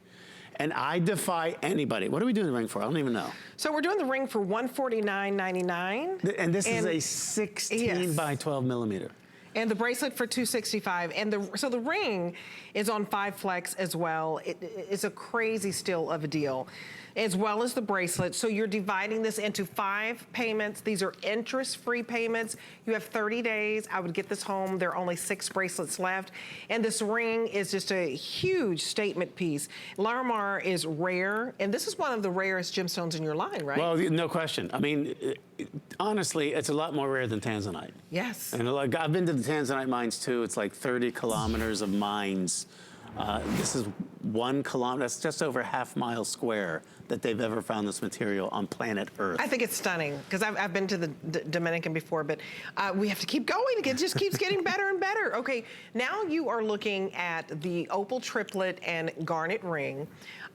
And I defy anybody. What are we doing the ring for? I don't even know. So we're doing the ring for $149.99. And this is a 16 by 12 millimeter. And the bracelet for $265. And so the ring is on 5 flex as well. It's a crazy steal of a deal, as well as the bracelet. So you're dividing this into 5 payments. These are interest-free payments. You have 30 days. I would get this home. There are only 6 bracelets left. And this ring is just a huge statement piece. Larimar is rare, and this is one of the rarest gemstones in your line, right? Well, no question. I mean, honestly, it's a lot more rare than Tanzanite. Yes. And like, I've been to the Tanzanite mines too. It's like 30 kilometers of mines. This is 1 kilometer, that's just over ½ mile square that they've ever found this material on planet Earth. I think it's stunning, because I've been to the Dominican before, but we have to keep going. It just keeps getting better and better. Okay, now you are looking at the opal triplet and garnet ring.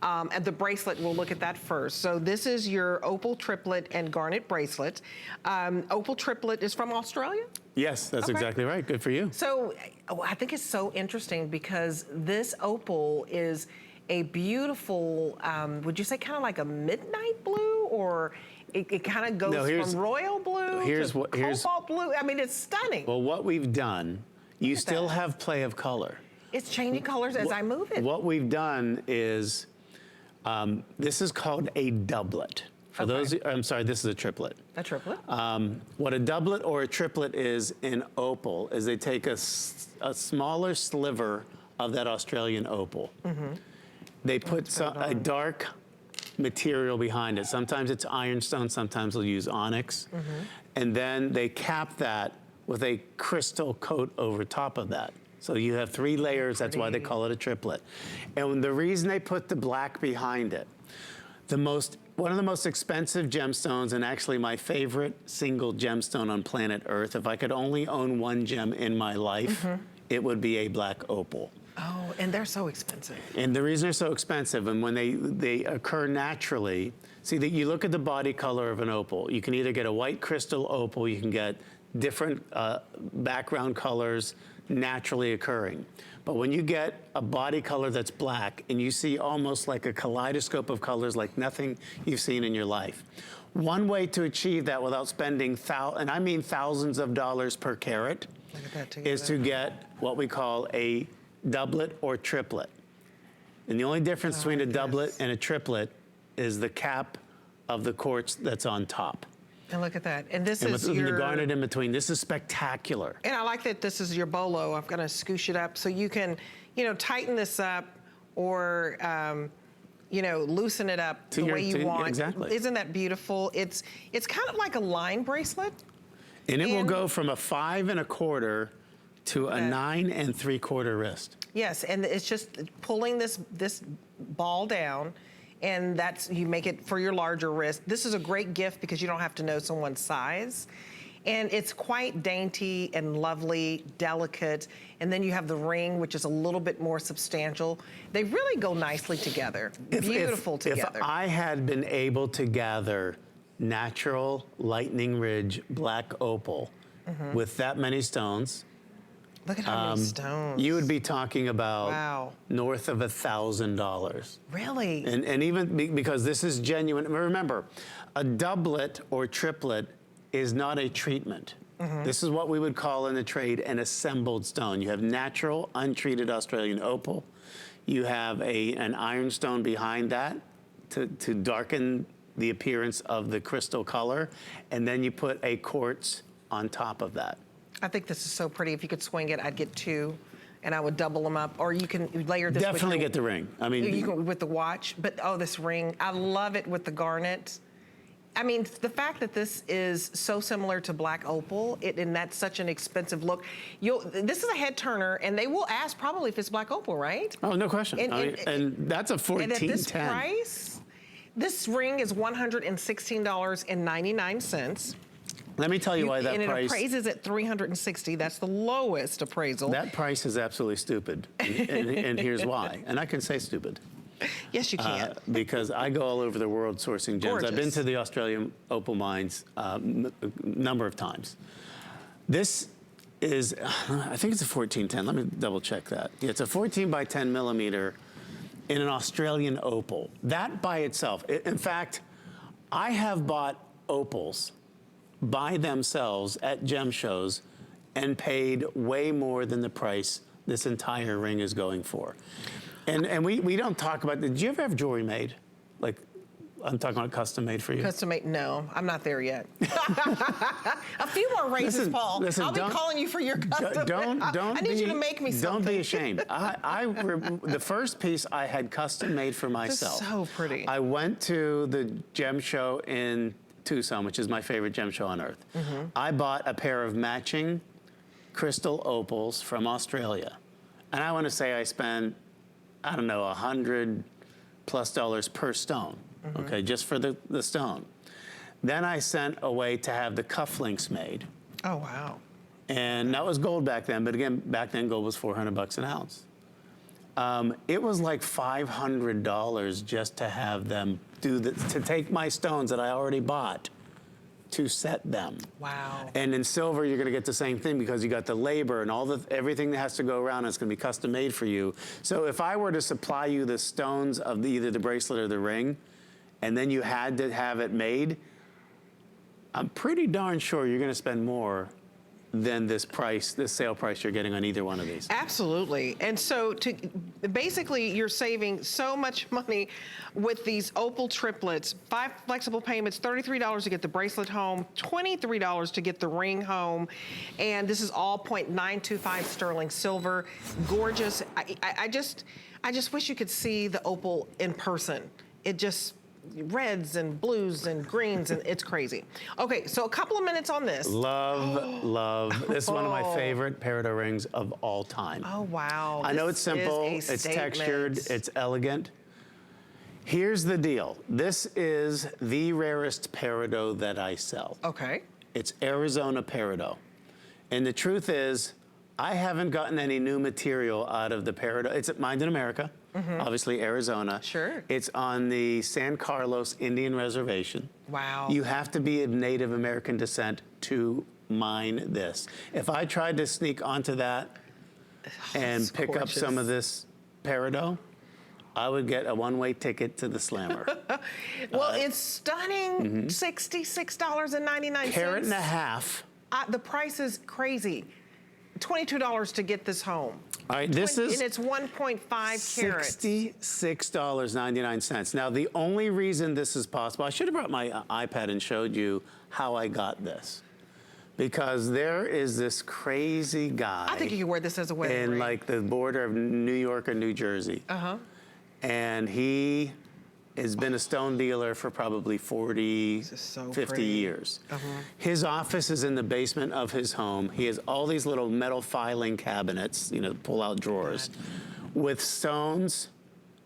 And the bracelet, we'll look at that first. So this is your opal triplet and garnet bracelet. Opal triplet is from Australia? Yes, that's exactly right. Good for you. So I think it's so interesting because this opal is a beautiful, would you say kind of like a midnight blue, or it kind of goes from royal blue to cobalt blue? I mean, it's stunning. Well, what we've done, you still have play of color. It's changing colors as I move it. What we've done is, this is called a doublet. For those, I'm sorry, this is a triplet. A triplet? What a doublet or a triplet is in opal is they take a smaller sliver of that Australian opal. They put a dark material behind it. Sometimes it's ironstone, sometimes they'll use onyx. And then they cap that with a crystal coat over top of that. So you have 3 layers, that's why they call it a triplet. And the reason they put the black behind it, one of the most expensive gemstones, and actually my favorite single gemstone on planet Earth, if I could only own 1 gem in my life, it would be a black opal. Oh, and they're so expensive. And the reason they're so expensive, and when they occur naturally, see that you look at the body color of an opal, you can either get a white crystal opal, you can get different background colors naturally occurring. But when you get a body color that's black and you see almost like a kaleidoscope of colors like nothing you've seen in your life, one way to achieve that without spending, and I mean thousands of dollars per carat, is to get what we call a doublet or triplet. And the only difference between a doublet and a triplet is the cap of the quartz that's on top. And look at that. And this is the your garnet in between. This is spectacular. And I like that this is your bolo. I'm going to scoosh it up so you can, tighten this up or, loosen it up the way you want. Exactly. Isn't that beautiful? It's kind of like a line bracelet. And it will go from a 5 1/4 to a 9 3/4 wrist. Yes, and it's just pulling this ball down, and you make it for your larger wrist. This is a great gift because you don't have to know someone's size. And it's quite dainty and lovely, delicate. And then you have the ring, which is a little bit more substantial. They really go nicely together. Beautiful together. If I had been able to gather natural Lightning Ridge black opal with that many stones, look at how many stones. you would be talking about north of $1,000. Really? And even because this is genuine. Remember, a doublet or triplet is not a treatment. This is what we would call in the trade an assembled stone. You have natural, untreated Australian opal. You have an ironstone behind that to darken the appearance of the crystal color. And then you put a quartz on top of that. I think this is so pretty. If you could swing it, I'd get 2, and I would double them up. Or you can layer this. Definitely with get the ring. I mean, you can, with the watch. But oh, this ring, I love it with the garnet. I mean, the fact that this is so similar to black opal, and that's such an expensive look. This is a head turner, and they will ask probably if it's black opal, right? Oh, no question. And that's a 1410. And at this price, this ring is $116.99. Let me tell you why that and price. And it appraises at $360. That's the lowest appraisal. That price is absolutely stupid, and here's why. And I can say stupid. Yes, you can. Because I go all over the world sourcing gems. Gorgeous. I've been to the Australian opal mines a number of times. This is, I think it's a 1410. Let me double check that. Yeah, it's a 14 by 10 millimeter in an Australian opal. That by itself, in fact, I have bought opals by themselves at gem shows and paid way more than the price this entire ring is going for. And we don't talk about, did you ever have jewelry made? Like, I'm talking about custom made for you. Custom made, no, I'm not there yet. A few more raises, Paul. I'll be calling you for your custom. I need you to make me something. Don't be ashamed. The first piece I had custom made for myself. That's so pretty. I went to the gem show in Tucson, which is my favorite gem show on earth. Mm-hmm. I bought a pair of matching crystal opals from Australia. And I want to say I spent, I don't know, $100+ per stone, okay, just for the stone. Then I sent away to have the cufflinks made. Oh, wow. And that was gold back then, but again, back then gold was $400 an ounce. It was like $500 just to have them to take my stones that I already bought to set them. Wow. And in silver, you're gonna get the same thing because you got the labor and everything that has to go around, it's gonna be custom made for you. So if I were to supply you the stones of either the bracelet or the ring, and then you had to have it made, I'm pretty darn sure you're gonna spend more than this sale price you're getting on either one of these. Absolutely. And so basically you're saving so much money with these opal triplets, 5 flexible payments, $33 to get the bracelet home, $23 to get the ring home. And this is all 0.925 sterling silver. Gorgeous. I just wish you could see the opal in person. It just, reds and blues and greens, and it's crazy. Okay, so a couple of minutes on this. Love. This is one of my favorite Peridot rings of all time. Oh, wow. I know it's simple, it's textured, it's elegant. Here's the deal. This is the rarest Peridot that I sell. Okay. It's Arizona Peridot. And the truth is, I haven't gotten any new material out of the Peridot. It's mined in America. Obviously Arizona. Sure. It's on the San Carlos Indian Reservation. Wow. You have to be of Native American descent to mine this. If I tried to sneak onto that and pick up some of this Peridot, I would get a one-way ticket to the Slammer. Well, it's stunning, $66.99. Carat and a half. The price is crazy. $22 to get this home. All right, this is... And it's 1.5 carats. $66.99. Now, the only reason this is possible, I should have brought my iPad and showed you how I got this. Because there is this crazy guy... I think you could wear this as a wedding ring. In like the border of New York and New Jersey. And he has been a stone dealer for probably 40, 50 years. His office is in the basement of his home. He has all these little metal filing cabinets, you know, pull-out drawers, with stones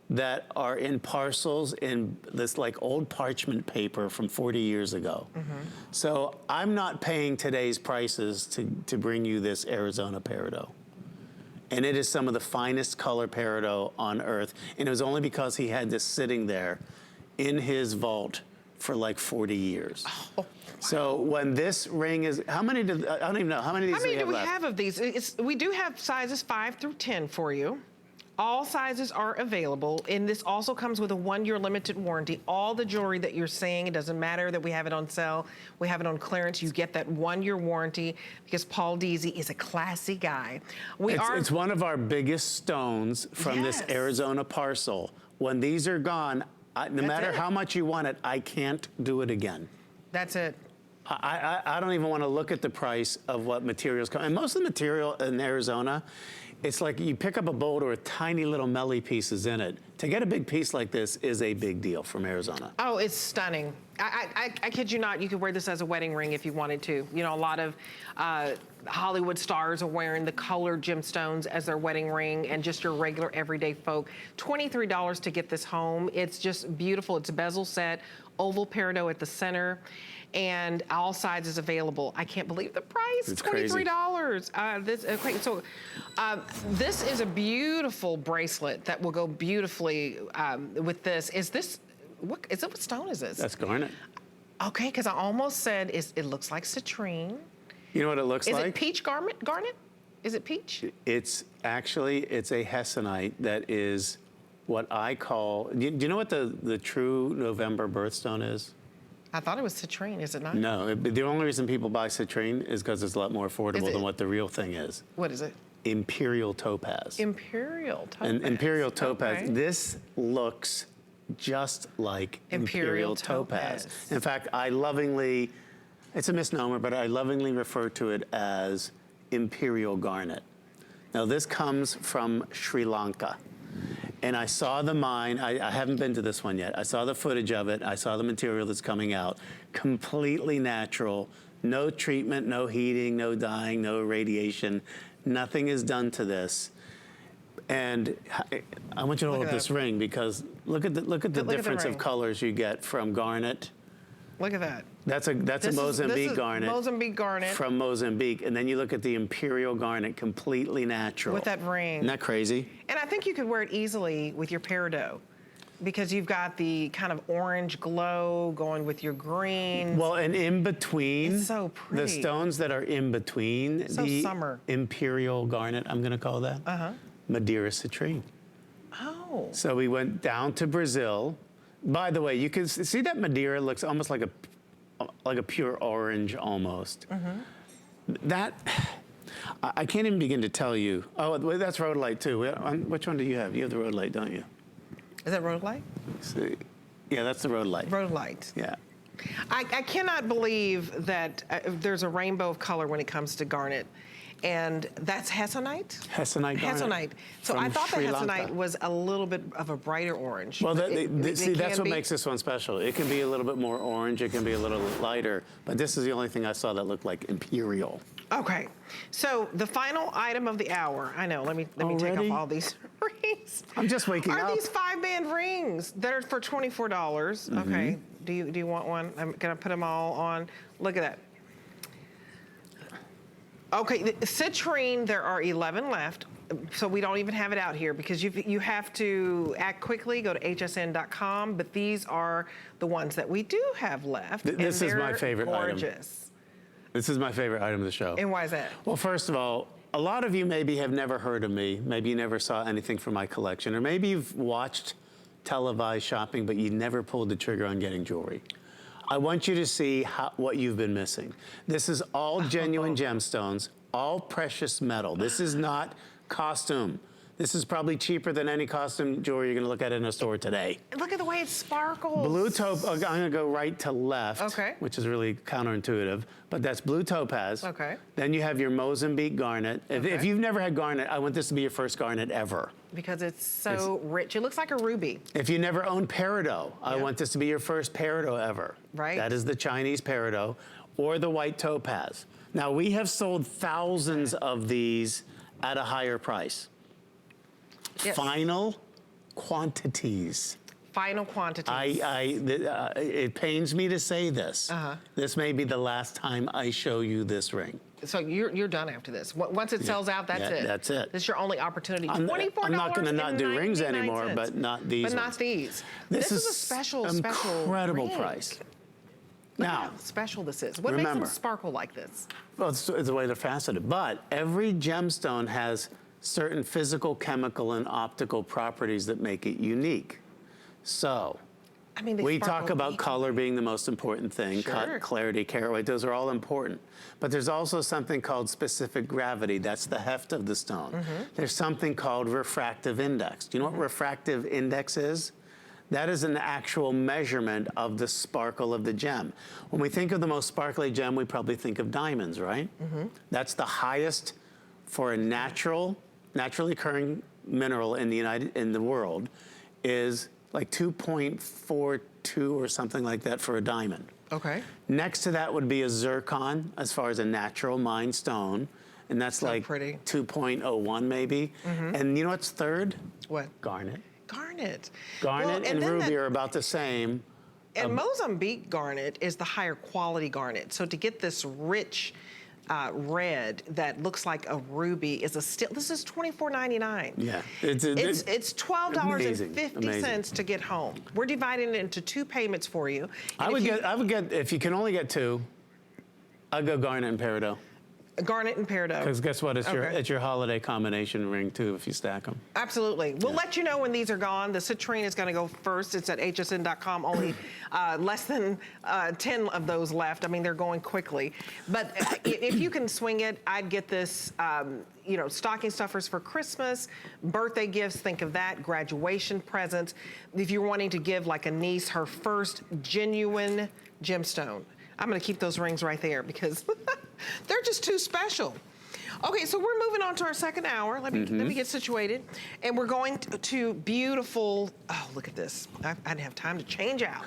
that are in parcels in this like old parchment paper from 40 years ago. So I'm not paying today's prices to bring you this Arizona Peridot. And it is some of the finest color Peridot on earth. And it was only because he had this sitting there in his vault for like 40 years. Wow. So when this ring is, how many do, I don't even know, how many of these do we have left? How many do we have of these? We do have sizes 5 through 10 for you. All sizes are available, and this also comes with a 1-year limited warranty. All the jewelry that you're seeing, it doesn't matter that we have it on sale, we have it on clearance, you get that 1-year warranty because Paul Deasy is a classy guy. It's one of our biggest stones from this Arizona parcel. When these are gone, no matter how much you want it, I can't do it again. That's it. I don't even want to look at the price of what materials come. And most of the material in Arizona, it's like you pick up a boulder with tiny little melly pieces in it. To get a big piece like this is a big deal from Arizona. Oh, it's stunning. I kid you not, you could wear this as a wedding ring if you wanted to. You know, a lot of Hollywood stars are wearing the colored gemstones as their wedding ring, and just your regular everyday folk. $23 to get this home. It's just beautiful. It's a bezel set, oval peridot at the center, and all sizes available. I can't believe the price. It's $23. This is a beautiful bracelet that will go beautifully with this. Is this, what stone is this? That's garnet. Okay, because I almost said it looks like citrine. You know what it looks like? Is it peach garnet? Is it peach? It's a hessonite that is what I call, do you know what the true November birthstone is? I thought it was citrine, is it not? No, the only reason people buy citrine is because it's a lot more affordable than what the real thing is. What is it? Imperial Topaz. Imperial Topaz. And Imperial Topaz, Okay. this looks just like Imperial Topaz. In fact, it's a misnomer, but I lovingly refer to it as Imperial Garnet. Now, this comes from Sri Lanka. And I saw the mine. I haven't been to this one yet. I saw the footage of it. I saw the material that's coming out. Completely natural. No treatment, no heating, no dyeing, no radiation. Nothing is done to this. And I want you to hold up this ring, because look at the difference of colors you get from garnet. Look at that. That's a Mozambique garnet. Mozambique garnet. From Mozambique. And then you look at the Imperial Garnet, completely natural. With that ring. Isn't that crazy? And I think you could wear it easily with your peridot, because you've got the kind of orange glow going with your green. Well, and in between, it's so pretty. The stones that are in between the summer. Imperial Garnet, I'm going to call that, Madeira Citrine. Oh. So So we went down to Brazil. By the way, you can see that Madeira looks almost like a pure orange almost. That, I can't even begin to tell you. Oh, that's rhodolite too. Which one do you have? You have the rhodolite, don't you? Is that rhodolite? See, yeah, that's the rhodolite. Rhodolite. Yeah. I cannot believe that there's a rainbow of color when it comes to garnet. And that's hessonite? Hessonite garnet. Hessonite. So I thought the Sri Lanka. hessonite was a little bit of a brighter orange. Well, It see, that's can what be. makes this one special. It can be a little bit more orange, it can be a little lighter, but this is the only thing I saw that looked like Imperial. Okay, so the final item of the hour. I know. Let me take Already? off all these rings. I'm just waking Are up. these 5-band rings that are for $24? Okay. Do you want one? I'm gonna put them all on. Look at that. Okay, the citrine, there are 11 left, so we don't even have it out here, because you have to act quickly, go to hsn.com, but these are the ones that we do have left. This and is my they're favorite item. gorgeous. This is my favorite item of the show. And why is that? Well, first of all, a lot of you maybe have never heard of me. Maybe you never saw anything from my collection, or maybe you've watched televised shopping, but you never pulled the trigger on getting jewelry. I want you to see what you've been missing. This is all genuine gemstones, all precious metal. This is not costume. This is probably cheaper than any costume jewelry you're gonna look at in a store today. Look at the way it sparkles. Blue topaz, I'm gonna go right to left, Okay. which is really counterintuitive, but that's blue topaz. Okay. Then you have your Mozambique garnet. If you've never had garnet, I want this to be your first garnet ever. Because it's so rich. It looks like a ruby. If you never owned peridot, I want this to be your first peridot ever. Right. That is the Chinese peridot, or the white topaz. Now, we have sold thousands of these at a higher price. Yes. Final quantities. Final quantities. It pains me to say this. This may be the last time I show you this ring. So you're done after this. Once it sells out, that's it. That's it. This is your only opportunity. $24. I'm not going to not do rings anymore, but not these But ones. not these. This is is a special incredible ring. price. Look Now, how special this is. What remember, makes them sparkle like this? Well, it's the way they're faceted. But every gemstone has certain physical, chemical, and optical properties that make it unique. So, I mean, they we sparkle talk about equally. color being the most important thing, Sure. cut, clarity, carat weight, those are all important. But there's also something called specific gravity, that's the heft of the stone. There's something called refractive index. Do you know what refractive index is? That is an actual measurement of the sparkle of the gem. When we think of the most sparkly gem, we probably think of diamonds, right? That's the highest for a naturally occurring mineral in the world is like 2.42 or something like that for a diamond. Okay. Next to that would be a zircon as far as a natural mined stone. And that's So like pretty. 2.01 maybe. And you know what's third? What? Garnet. Garnet. Garnet Well, and then ruby are about the same. And Mozambique garnet is the higher quality garnet. So to get this rich red that looks like a ruby is this is $24.99. Yeah. It's $12.50 amazing. to get home. We're dividing it into 2 payments for you. I would get, if you can only get 2, I'd go Garnet and Peridot. Garnet and Peridot. Because guess what? It's Okay. your holiday combination ring too if you stack them. Absolutely. We'll let you know when these are gone. The citrine is going to go first. It's at hsn.com. Only less than 10 of those left. I mean, they're going quickly. But if you can swing it, I'd get this, you know, stocking stuffers for Christmas, birthday gifts, think of that, graduation presents. If you're wanting to give like a niece her first genuine gemstone, I'm going to keep those rings right there because they're just too special. Okay, so we're moving on to our second hour. Let me get situated. And we're going to beautiful, oh, look at this. I didn't have time to change out.